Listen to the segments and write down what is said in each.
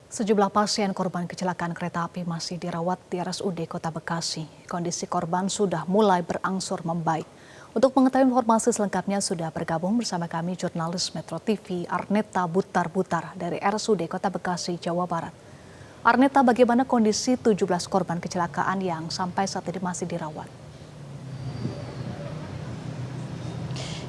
Sejumlah pasien korban kecelakaan kereta api masih dirawat di RSUD Kota Bekasi. Kondisi korban sudah mulai berangsur membaik. Untuk mengetahui informasi selengkapnya sudah bergabung bersama kami jurnalis Metro TV Arneta Butar-Butar dari RSUD Kota Bekasi, Jawa Barat. Arneta, bagaimana kondisi 17 korban kecelakaan yang sampai saat ini masih dirawat?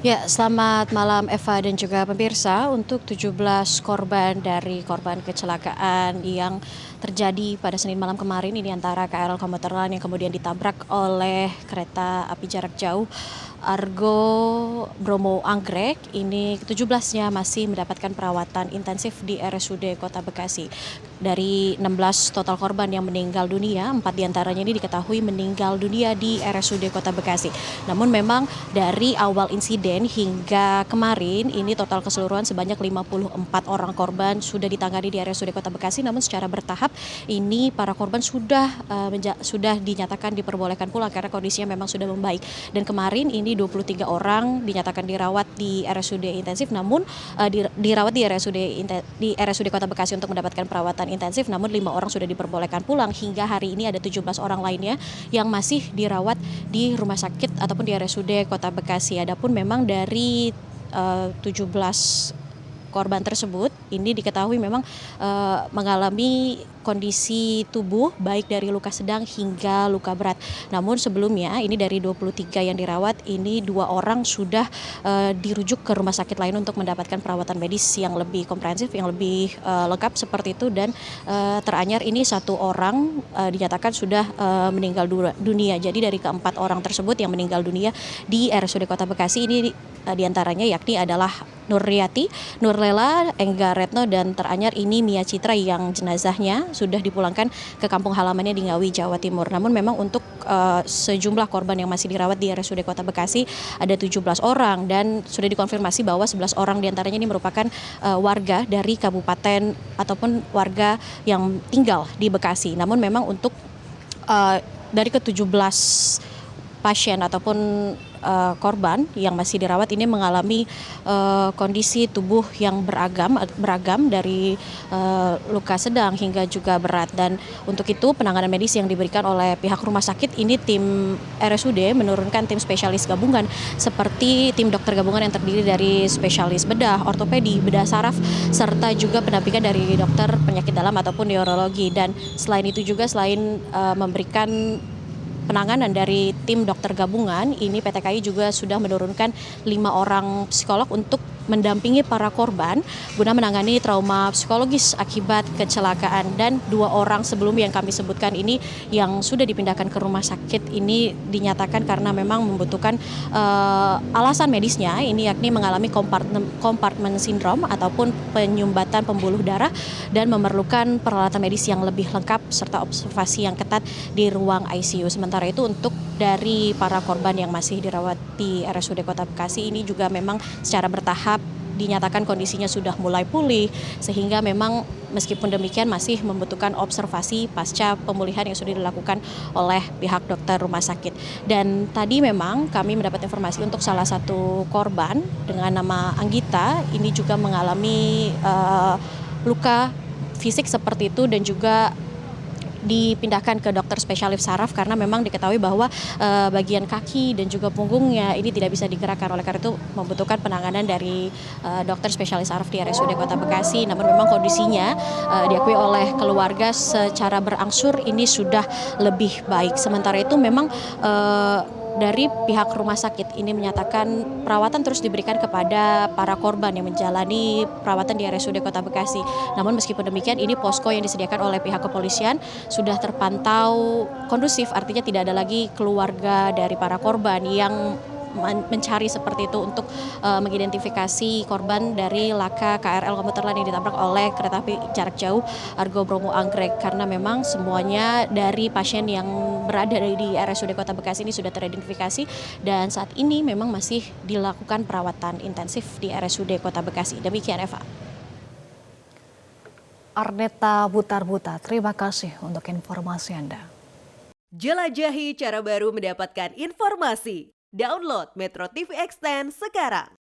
Ya, selamat malam Eva dan juga pemirsa. Untuk 17 korban dari korban kecelakaan yang terjadi pada Senin malam kemarin ini antara KRL Komuter Lain yang kemudian ditabrak oleh kereta api jarak jauh Argo Bromo Anggrek. Ini 17-nya masih mendapatkan perawatan intensif di RSUD Kota Bekasi. Dari 16 total korban yang meninggal dunia, 4 diantaranya ini diketahui meninggal dunia di RSUD Kota Bekasi. Namun memang dari awal insiden hingga kemarin ini total keseluruhan sebanyak 54 orang korban sudah ditangani di RSUD Kota Bekasi. Namun secara bertahap ini para korban sudah dinyatakan diperbolehkan pulang karena kondisinya memang sudah membaik. Dan kemarin ini 23 orang dinyatakan dirawat di RSUD intensif, namun dirawat di RSUD Kota Bekasi untuk mendapatkan perawatan intensif, namun 5 orang sudah diperbolehkan pulang. Hingga hari ini ada 17 orang lainnya yang masih dirawat di rumah sakit ataupun di RSUD Kota Bekasi. Adapun memang dari 17 korban tersebut ini diketahui memang mengalami kondisi tubuh baik dari luka sedang hingga luka berat. Namun sebelumnya ini dari 23 yang dirawat ini 2 orang sudah dirujuk ke rumah sakit lain untuk mendapatkan perawatan medis yang lebih komprehensif, yang lebih lengkap seperti itu. Dan teranyar ini 1 orang dinyatakan sudah meninggal dunia. Jadi dari keempat orang tersebut yang meninggal dunia di RSUD Kota Bekasi ini diantaranya yakni adalah Nurriati, Nurlela, Engga Retno, dan teranyar ini Mia Citra yang jenazahnya sudah dipulangkan ke kampung halamannya di Ngawi, Jawa Timur. Namun memang untuk sejumlah korban yang masih dirawat di RSUD Kota Bekasi ada 17 orang dan sudah dikonfirmasi bahwa 11 orang diantaranya ini merupakan warga dari kabupaten ataupun warga yang tinggal di Bekasi. Namun memang untuk dari ke-17 pasien ataupun korban yang masih dirawat ini mengalami kondisi tubuh yang beragam dari luka sedang hingga juga berat. Dan untuk itu penanganan medis yang diberikan oleh pihak rumah sakit ini tim RSUD menurunkan tim spesialis gabungan seperti tim dokter gabungan yang terdiri dari spesialis bedah, ortopedi, bedah saraf, serta juga pendampingan dari dokter penyakit dalam ataupun neurologi. Dan selain itu juga selain memberikan penanganan dari tim dokter gabungan, ini PT KAI juga sudah menurunkan 5 orang psikolog untuk mendampingi para korban guna menangani trauma psikologis akibat kecelakaan. Dan 2 orang sebelum yang kami sebutkan ini yang sudah dipindahkan ke rumah sakit ini dinyatakan karena memang membutuhkan alasan medisnya, ini yakni mengalami kompartmen sindrom ataupun penyumbatan pembuluh darah dan memerlukan peralatan medis yang lebih lengkap serta observasi yang ketat di ruang ICU. Sementara itu untuk dari para korban yang masih dirawat di RSUD Kota Bekasi ini juga memang secara bertahap dinyatakan kondisinya sudah mulai pulih, sehingga memang meskipun demikian masih membutuhkan observasi pasca pemulihan yang sudah dilakukan oleh pihak dokter rumah sakit. Dan tadi memang kami mendapat informasi untuk salah satu korban dengan nama Anggita ini juga mengalami luka fisik seperti itu dan juga dipindahkan ke dokter spesialis saraf karena memang diketahui bahwa bagian kaki dan juga punggungnya ini tidak bisa digerakkan. Oleh karena itu membutuhkan penanganan dari dokter spesialis saraf di RSUD Kota Bekasi. Namun memang kondisinya diakui oleh keluarga secara berangsur ini sudah lebih baik. Sementara itu memang dari pihak rumah sakit ini menyatakan perawatan terus diberikan kepada para korban yang menjalani perawatan di RSUD Kota Bekasi. Namun meskipun demikian ini posko yang disediakan oleh pihak kepolisian sudah terpantau kondusif, artinya tidak ada lagi keluarga dari para korban yang mencari seperti itu untuk mengidentifikasi korban dari laka KRL Komuter Lain yang ditabrak oleh kereta api jarak jauh Argo Bromo Anggrek, karena memang semuanya dari pasien yang berada di RSUD Kota Bekasi ini sudah teridentifikasi dan saat ini memang masih dilakukan perawatan intensif di RSUD Kota Bekasi. Demikian Eva. Arneta Butar-Butar, terima kasih untuk informasi Anda. Jelajahi cara baru mendapatkan informasi. Download Metro TV Extend sekarang.